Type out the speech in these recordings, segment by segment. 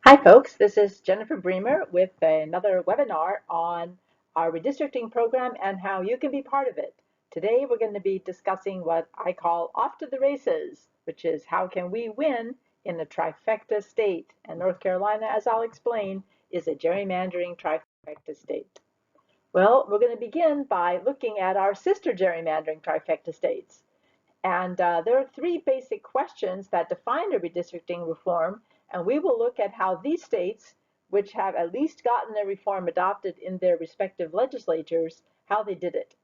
Hi folks, this is Jennifer Bremer with another webinar on our redistricting program and how you can be part of it. Today we're going to be discussing what I call off to the races, which is how can we win in a trifecta state. And North Carolina, as I'll explain, is a gerrymandering trifecta state. Well, we're going to begin by looking at our sister gerrymandering trifecta states. And there are three basic questions that define a redistricting reform, and we will look at how these states, which have at least gotten a reform adopted in their respective legislatures, how they did it.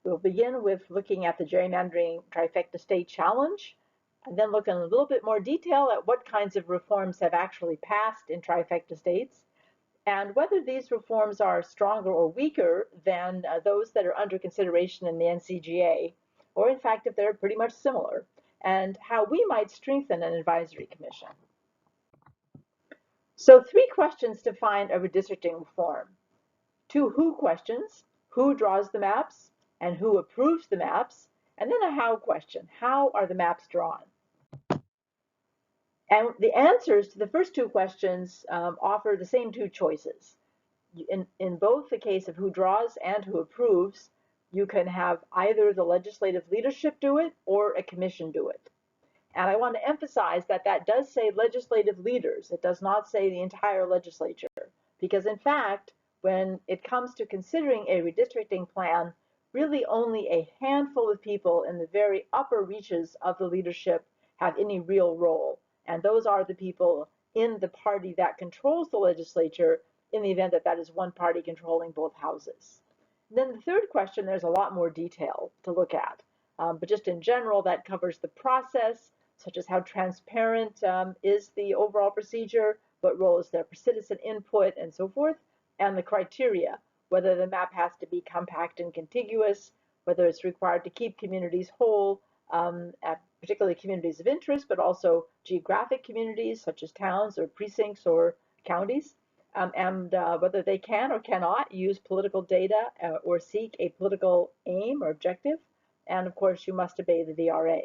We'll begin with looking at the gerrymandering trifecta state challenge, and then look in a little bit more detail at what kinds of reforms have actually passed in trifecta states, and whether these reforms are stronger or weaker than those that are under consideration in the NCGA, or in fact, if they're pretty much similar, and how we might strengthen an advisory commission. So three questions define a redistricting reform. Two who questions, who draws the maps and who approves the maps, and then a how question, how are the maps drawn? And the answers to the first two questions offer the same two choices. In both the case of who draws and who approves, you can have either the legislative leadership do it or a commission do it. And I want to emphasize that that does say legislative leaders. It does not say the entire legislature, because in fact, when it comes to considering a redistricting plan, really only a handful of people in the very upper reaches of the leadership have any real role. And those are the people in the party that controls the legislature in the event that that is one party controlling both houses. And then the third question, there's a lot more detail to look at. But just in general, that covers the process, such as how transparent is the overall procedure, what role is there for citizen input, and so forth, and the criteria, whether the map has to be compact and contiguous, whether it's required to keep communities whole, particularly communities of interest, but also geographic communities such as towns or precincts or counties, and whether they can or cannot use political data or seek a political aim or objective. And of course, you must obey the VRA.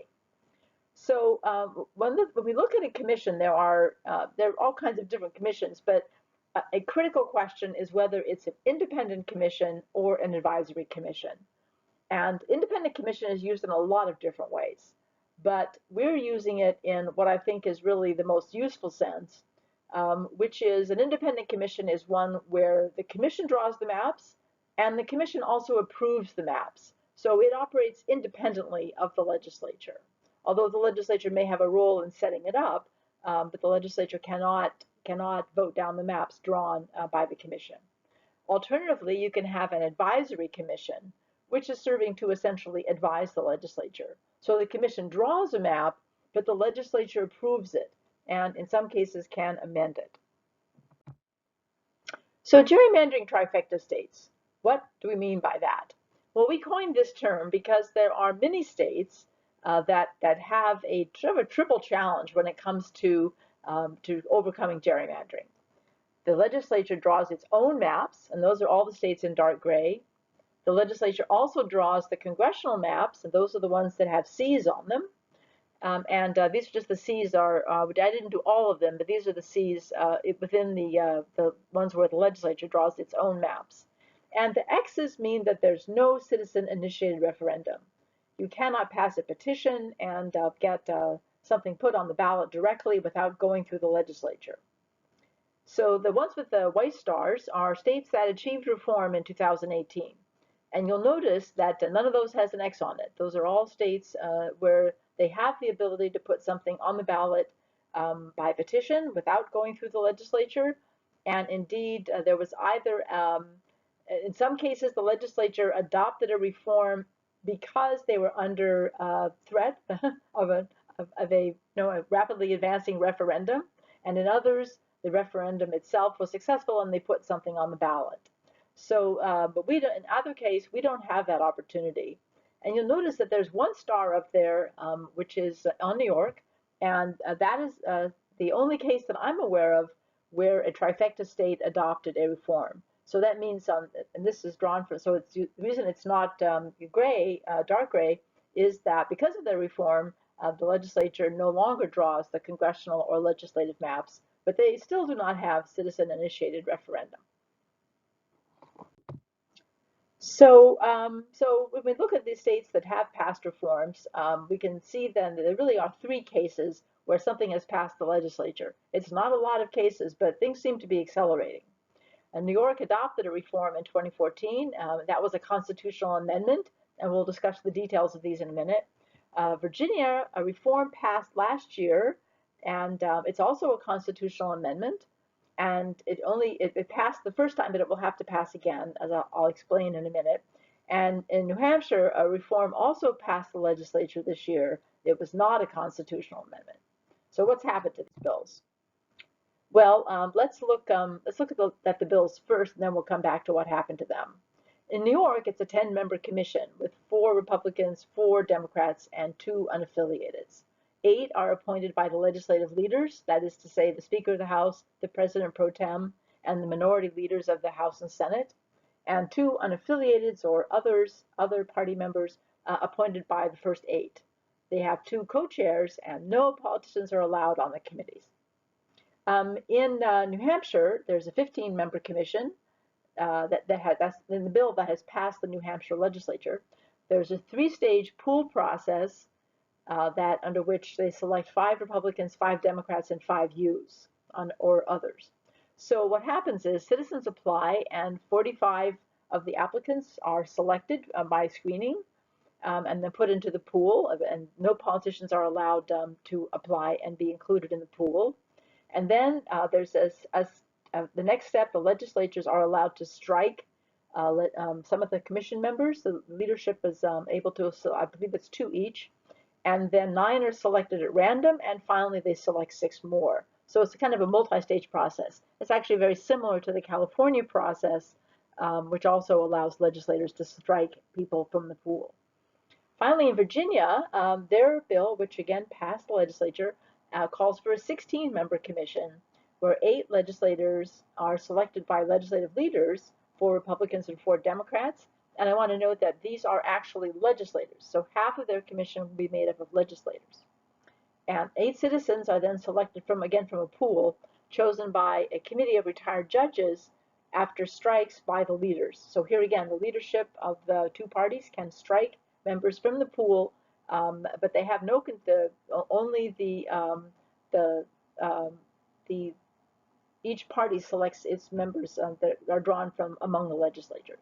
So when we look at a commission, there are all kinds of different commissions, but a critical question is whether it's an independent commission or an advisory commission. And independent commission is used in a lot of different ways, but we're using it in what I think is really the most useful sense, which is an independent commission is one where the commission draws the maps and the commission also approves the maps. So it operates independently of the legislature. Although the legislature may have a role in setting it up, but the legislature cannot vote down the maps drawn by the commission. Alternatively, you can have an advisory commission, which is serving to essentially advise the legislature. So the commission draws a map, but the legislature approves it, and in some cases can amend it. So gerrymandering trifecta states, what do we mean by that? Well, we coined this term because there are many states that have a sort of a triple challenge when it comes to overcoming gerrymandering. The legislature draws its own maps, and those are all the states in dark gray. The legislature also draws the congressional maps, and those are the ones that have Cs on them. These are just the Cs I didn't do all of them, but these are the Cs within the ones where the legislature draws its own maps. And the X's mean that there's no citizen-initiated referendum. You cannot pass a petition and get something put on the ballot directly without going through the legislature. So the ones with the white stars are states that achieved reform in 2018. And you'll notice that none of those has an X on it. Those are all states where they have the ability to put something on the ballot by petition without going through the legislature. And indeed, there was either, in some cases, the legislature adopted a reform because they were under threat of a rapidly advancing referendum. And in others, the referendum itself was successful and they put something on the ballot. So, but in either case, we don't have that opportunity. And you'll notice that there's one star up there, which is on New York, and that is the only case that I'm aware of where a trifecta state adopted a reform. So that means, and this is drawn from, the reason it's not gray, dark gray, is that because of the reform, The legislature no longer draws the congressional or legislative maps, but they still do not have citizen-initiated referendum. So when we look at these states that have passed reforms, we can see then that there really are three cases where something has passed the legislature. It's not a lot of cases, but things seem to be accelerating. New York adopted a reform in 2014. That was a constitutional amendment, and we'll discuss the details of these in a minute. Virginia, a reform passed last year, and it's also a constitutional amendment. And it passed the first time, but it will have to pass again, as I'll explain in a minute. And in New Hampshire, a reform also passed the legislature this year. It was not a constitutional amendment. So what's happened to these bills? Well, let's look at the bills first, and then we'll come back to what happened to them. In New York, it's a 10-member commission with 4 Republicans, 4 Democrats, and 2 unaffiliated. 8 are appointed by the legislative leaders, that is to say, the Speaker of the House, the President pro tem, and the minority leaders of the House and Senate, and 2 unaffiliated or other party members appointed by the first 8. They have 2 co-chairs, and no politicians are allowed on the committees. In New Hampshire, there's a 15-member commission that's in the bill that has passed the New Hampshire legislature. There's a 3-stage pool process that under which they select 5 Republicans, 5 Democrats, and 5 U's or others. So what happens is citizens apply, and 45 of the applicants are selected by screening and then put into the pool, and no politicians are allowed to apply and be included in the pool. And then there's the next step, the legislatures are allowed to strike some of the commission members. The leadership is able to, I believe it's 2 each, and then 9 are selected at random, and finally they select 6 more. So it's kind of a multi-stage process. It's actually very similar to the California process, which also allows legislators to strike people from the pool. Finally, in Virginia, their bill, which again passed the legislature, calls for a 16-member commission where 8 legislators are selected by legislative leaders, 4 Republicans and 4 Democrats. And I want to note that these are actually legislators. So half of their commission will be made up of legislators. And 8 citizens are then selected from a pool chosen by a committee of retired judges after strikes by the leaders. So here again, the leadership of the 2 parties can strike members from the pool, but they have only each party selects its members that are drawn from among the legislators.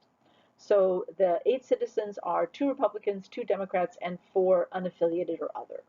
So the 8 citizens are 2 Republicans, 2 Democrats, and 4 unaffiliated or other.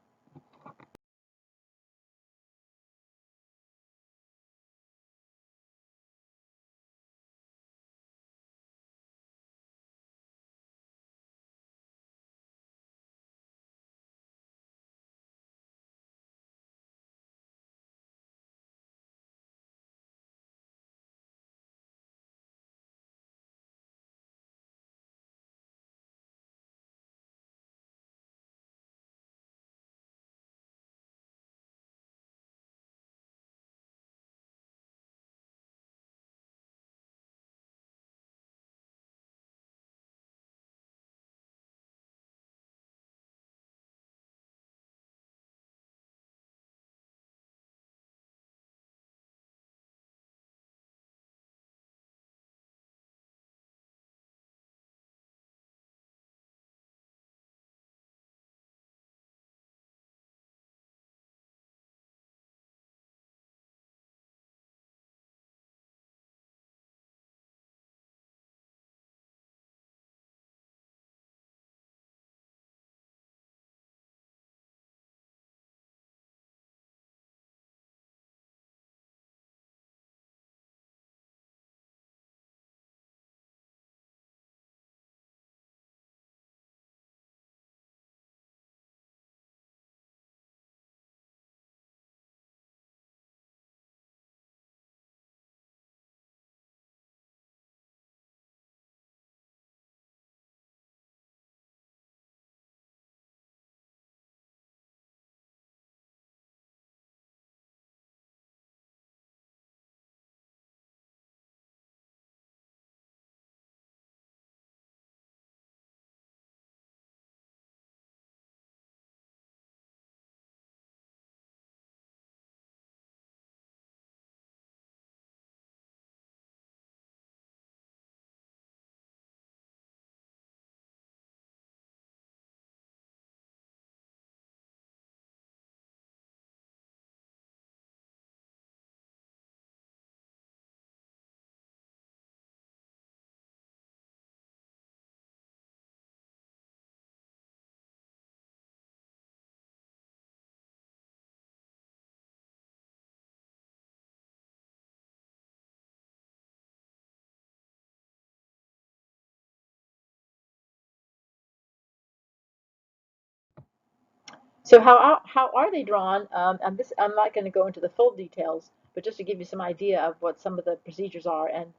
So how are they drawn? And this, I'm not going to go into the full details, but just to give you some idea of what some of the procedures are. And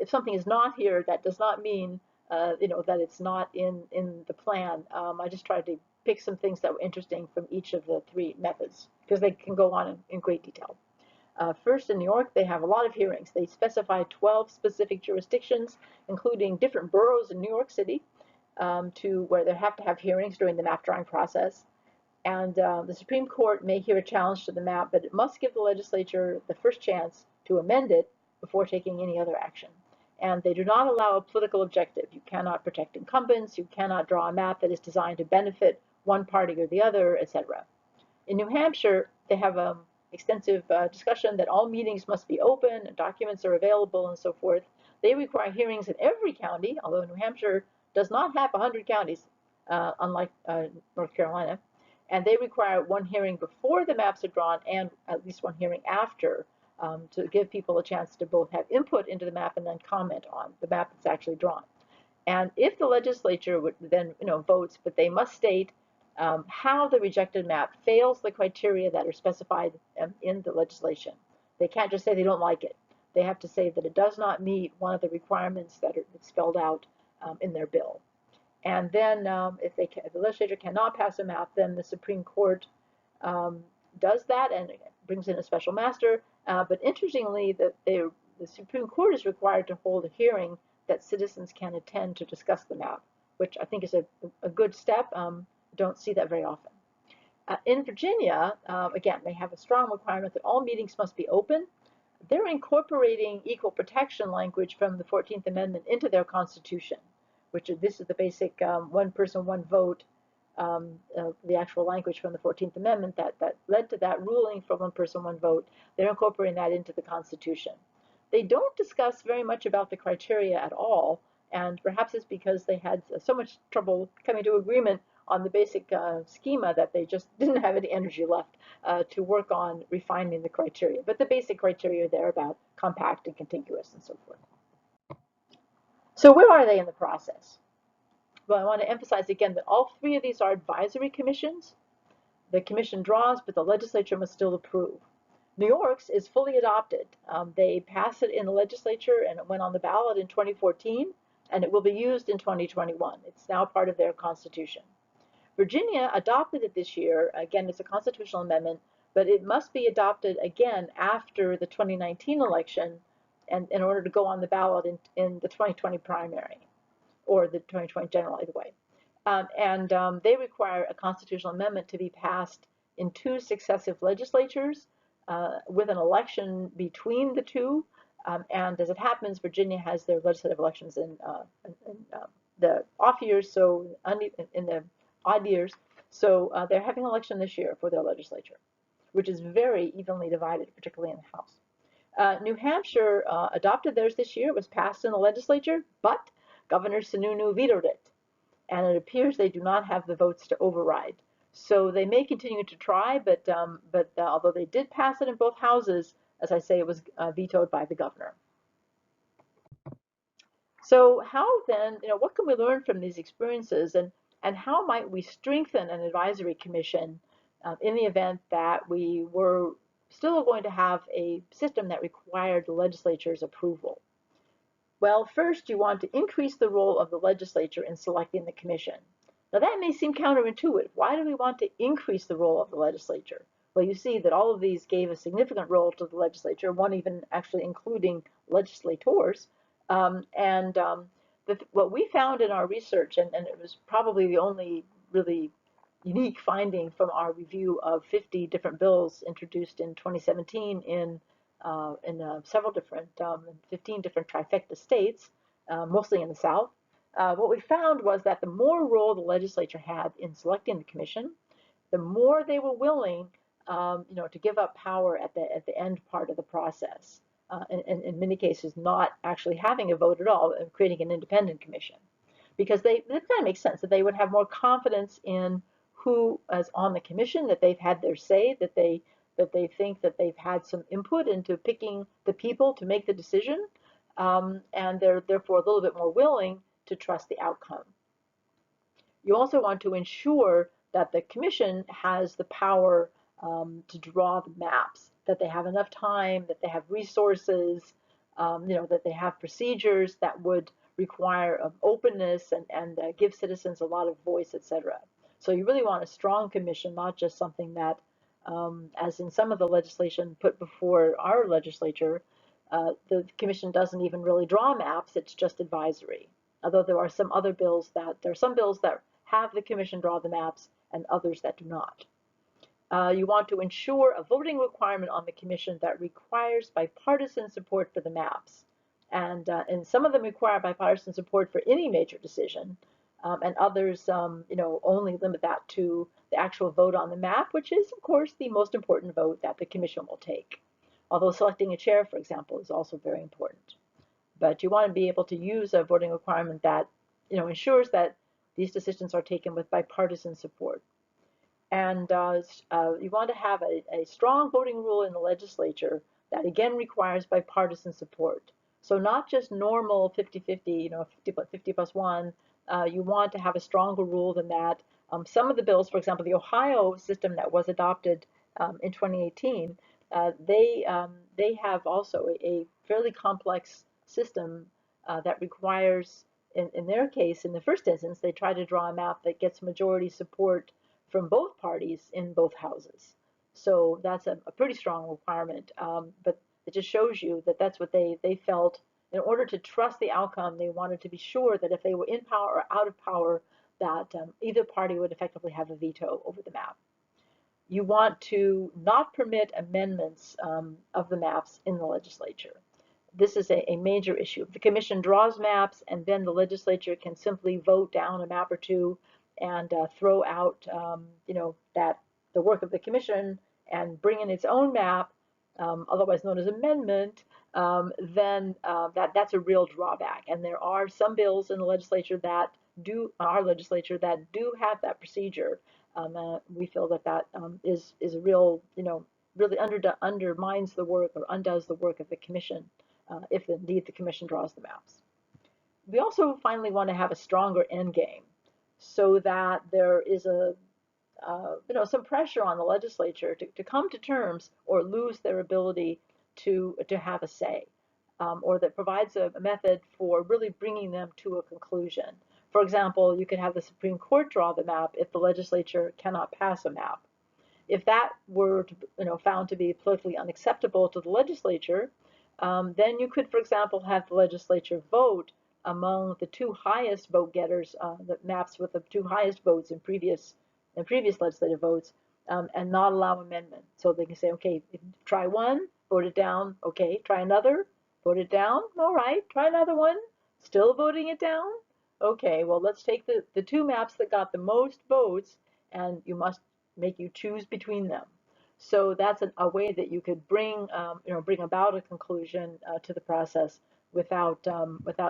if something is not here, that does not mean that it's not in the plan. I just tried to pick some things that were interesting from each of the three methods because they can go on in great detail. First, in New York, they have a lot of hearings. They specify 12 specific jurisdictions, including different boroughs in New York City, to where they have to have hearings during the map drawing process. And the Supreme Court may hear a challenge to the map, but it must give the legislature the first chance to amend it before taking any other action. And they do not allow a political objective. You cannot protect incumbents. You cannot draw a map that is designed to benefit one party or the other, etc. In New Hampshire, they have extensive discussion that all meetings must be open, and documents are available, and so forth. They require hearings in every county, although New Hampshire does not have 100 counties, unlike North Carolina. And they require one hearing before the maps are drawn and at least one hearing after, to give people a chance to both have input into the map and then comment on the map that's actually drawn. And if the legislature would then votes, but they must state how the rejected map fails the criteria that are specified in the legislation. They can't just say they don't like it. They have to say that it does not meet one of the requirements that are spelled out in their bill. And then if the legislature cannot pass a map, then the Supreme Court does that and brings in a special master. But interestingly, the Supreme Court is required to hold a hearing that citizens can attend to discuss the map, which I think is a good step. Don't see that very often. In Virginia, again, they have a strong requirement that all meetings must be open. They're incorporating equal protection language from the 14th Amendment into their Constitution, which this is the basic one person, one vote, the actual language from the 14th Amendment that led to that ruling for one person, one vote. They're incorporating that into the Constitution. They don't discuss very much about the criteria at all, and perhaps it's because they had so much trouble coming to agreement on the basic schema that they just didn't have any energy left to work on refining the criteria. But the basic criteria are there about compact and contiguous and so forth. So where are they in the process? Well, I want to emphasize again that all three of these are advisory commissions. The commission draws, but the legislature must still approve. New York's is fully adopted. They passed it in the legislature and it went on the ballot in 2014, and it will be used in 2021. It's now part of their constitution. Virginia adopted it this year. Again, it's a constitutional amendment, but it must be adopted again after the 2019 election and in order to go on the ballot in the 2020 primary or the 2020 general, either way. They require a constitutional amendment to be passed in 2 successive legislatures with an election between the two. And as it happens, Virginia has their legislative elections in the off years, so in the odd years. So they're having an election this year for their legislature, which is very evenly divided, particularly in the House. New Hampshire adopted theirs this year. It was passed in the legislature, but Governor Sununu vetoed it. And it appears they do not have the votes to override. So they may continue to try, but although they did pass it in both houses, as I say, it was vetoed by the governor. So how then, what can we learn from these experiences, and how might we strengthen an advisory commission in the event that we were still going to have a system that required the legislature's approval? Well, first, you want to increase the role of the legislature in selecting the commission. Now, that may seem counterintuitive. Why do we want to increase the role of the legislature? Well, you see that all of these gave a significant role to the legislature, one even actually including legislators. What we found in our research, and it was probably the only really unique finding from our review of 50 different bills introduced in 2017 in several different, 15 different Trifecta States, mostly in the South. What we found was that the more role the legislature had in selecting the commission, the more they were willing, to give up power at the end part of the process. And in many cases, not actually having a vote at all, and creating an independent commission, because it kind of makes sense that they would have more confidence in who is on the commission, that they've had their say, that they think that they've had some input into picking the people to make the decision, and they're therefore a little bit more willing to trust the outcome. You also want to ensure that the commission has the power to draw the maps, that they have enough time, that they have resources, that they have procedures that would require openness and give citizens a lot of voice, etc. So you really want a strong commission, not just something that, as in some of the legislation put before our legislature, the commission doesn't even really draw maps, it's just advisory. Although there are some bills that have the commission draw the maps and others that do not. You want to ensure a voting requirement on the commission that requires bipartisan support for the maps. And some of them require bipartisan support for any major decision, and others, only limit that to the actual vote on the map, which is, of course, the most important vote that the commission will take. Although selecting a chair, for example, is also very important. But you want to be able to use a voting requirement that, ensures that these decisions are taken with bipartisan support. And you want to have a strong voting rule in the legislature that, again, requires bipartisan support. So not just normal 50-50, 50 plus 1. You want to have a stronger rule than that. Some of the bills, for example, the Ohio system that was adopted in 2018, they have also a fairly complex system that requires, in their case, in the first instance, they try to draw a map that gets majority support from both parties in both houses. So that's a pretty strong requirement, but it just shows you that that's what they felt. In order to trust the outcome, they wanted to be sure that if they were in power or out of power, that either party would effectively have a veto over the map. You want to not permit amendments of the maps in the legislature. This is a major issue. The commission draws maps, and then the legislature can simply vote down a map or two and throw out, that the work of the commission and bring in its own map, otherwise known as amendment, then that's a real drawback. And there are some bills in the legislature that do have that procedure. We feel that is a real, really undermines the work or undoes the work of the commission, if indeed the commission draws the maps. We also finally want to have a stronger end game, so that there is some pressure on the legislature to come to terms or lose their ability to have a say, or that provides a method for really bringing them to a conclusion. For example, you could have the Supreme Court draw the map if the legislature cannot pass a map. If that were found to be politically unacceptable to the legislature, then you could, for example, have the legislature vote among the two highest vote getters, the maps with the two highest votes in previous legislative votes, and not allow amendment. So they can say, okay, try one, vote it down. Okay, try another, vote it down. All right, try another one, still voting it down. Okay, well, let's take the two maps that got the most votes, and you must make you choose between them. So that's a way that you could bring about a conclusion to the process without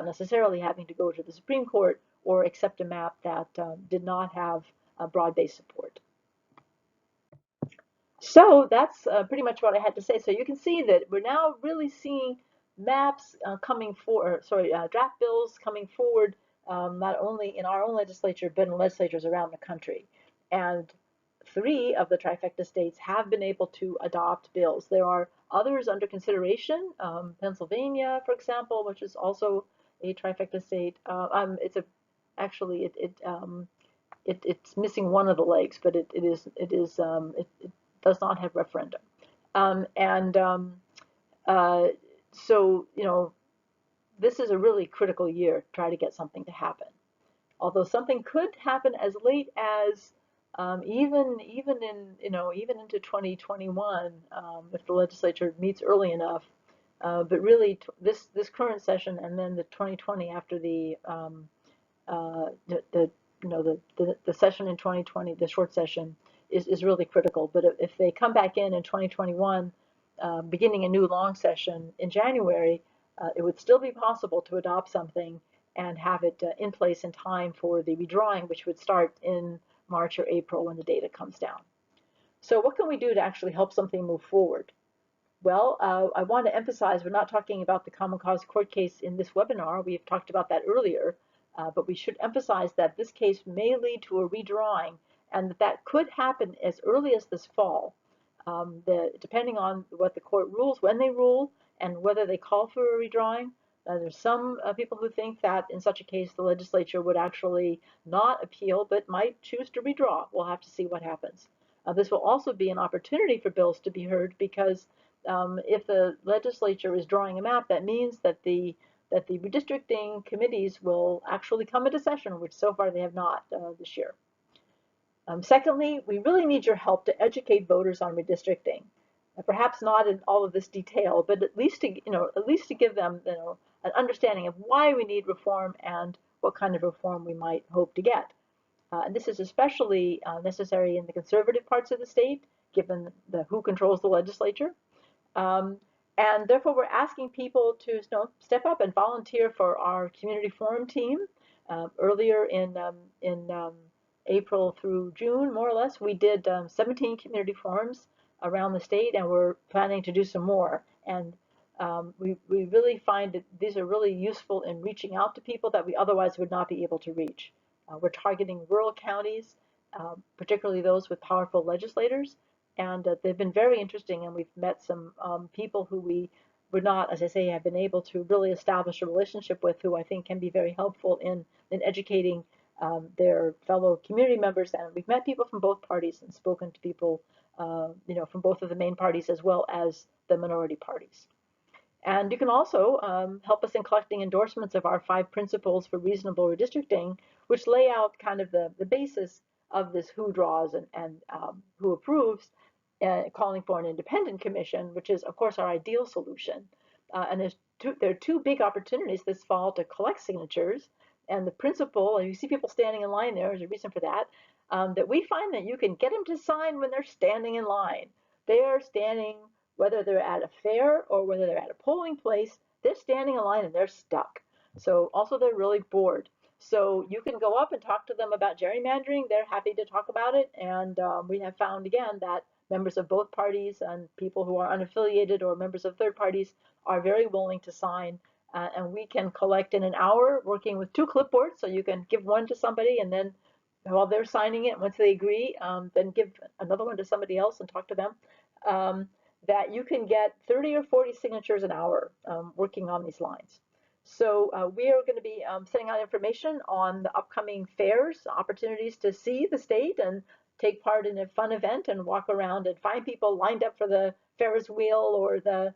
necessarily having to go to the Supreme Court or accept a map that did not have broad-based support. So that's pretty much what I had to say. So you can see that we're now really seeing maps coming forward, draft bills coming forward, not only in our own legislature, but in legislatures around the country. And 3 of the Trifecta states have been able to adopt bills. There are others under consideration. Pennsylvania, for example, which is also a Trifecta state. It's missing one of the legs, but it does not have referendum. So this is a really critical year to try to get something to happen. Although something could happen as late as even into 2021, if the legislature meets early enough. But really, this current session and then the 2020 after the session in 2020, the short session, is really critical. But if they come back in 2021, beginning a new long session in January, it would still be possible to adopt something and have it in place in time for the redrawing, which would start in March or April when the data comes down. So what can we do to actually help something move forward? Well, I want to emphasize we're not talking about the Common Cause court case in this webinar. We've talked about that earlier, but we should emphasize that this case may lead to a redrawing and that could happen as early as this fall. Depending on what the court rules, when they rule, and whether they call for a redrawing. There's some people who think that in such a case the legislature would actually not appeal but might choose to redraw. We'll have to see what happens. This will also be an opportunity for bills to be heard because if the legislature is drawing a map, that means that the redistricting committees will actually come into session, which so far they have not this year. Secondly, we really need your help to educate voters on redistricting. Perhaps not in all of this detail, but at least to give them an understanding of why we need reform and what kind of reform we might hope to get. And this is especially necessary in the conservative parts of the state, given who controls the legislature. And therefore, we're asking people to step up and volunteer for our community forum team. Earlier in April through June, more or less, we did 17 community forums around the state, and we're planning to do some more. And we really find that these are really useful in reaching out to people that we otherwise would not be able to reach. We're targeting rural counties, particularly those with powerful legislators, and they've been very interesting, and we've met some people who we would not, as I say, have been able to really establish a relationship with, who I think can be very helpful in educating their fellow community members. And we've met people from both parties and spoken to people from both of the main parties as well as the minority parties. And you can also help us in collecting endorsements of our 5 principles for reasonable redistricting, which lay out kind of the basis of this who draws and who approves, calling for an independent commission, which is, of course, our ideal solution. And there are 2 big opportunities this fall to collect signatures. And the principle, you see people standing in line there, there's a reason for that, that we find that you can get them to sign when they're standing in line. They are standing, whether they're at a fair or whether they're at a polling place, they're standing in line and they're stuck. So also they're really bored. So you can go up and talk to them about gerrymandering. They're happy to talk about it. And we have found, again, that members of both parties and people who are unaffiliated or members of third parties are very willing to sign. And we can collect in an hour working with 2 clipboards. So you can give one to somebody, and then while they're signing it, once they agree, then give another one to somebody else and talk to them. That you can get 30 or 40 signatures an hour working on these lines. So we are going to be sending out information on the upcoming fairs, opportunities to see the state and take part in a fun event and walk around and find people lined up for the Ferris wheel or the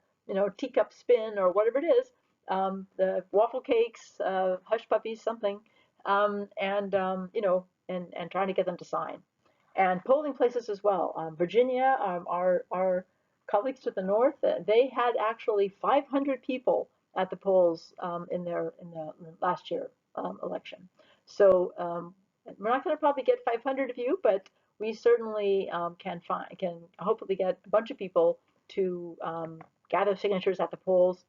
teacup spin or whatever it is, the waffle cakes, hush puppies, something, and trying to get them to sign. And polling places as well. Virginia, our colleagues to the north, they had actually 500 people at the polls in the last year election. So we're not going to probably get 500 of you, but we certainly can hopefully get a bunch of people to gather signatures at the polls.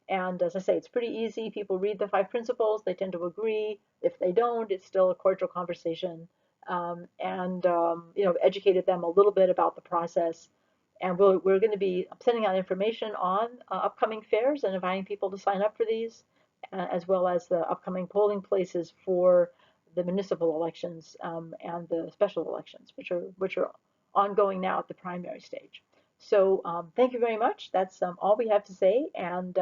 And as I say, it's pretty easy. People read the 5 principles, they tend to agree. If they don't, it's still a cordial conversation. Educated them a little bit about the process. And we're going to be sending out information on upcoming fairs and inviting people to sign up for these, as well as the upcoming polling places for the municipal elections and the special elections, which are ongoing now at the primary stage. So thank you very much. That's all we have to say, and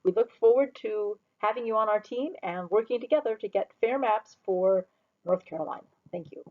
we look forward to having you on our team and working together to get fair maps for North Carolina. Thank you.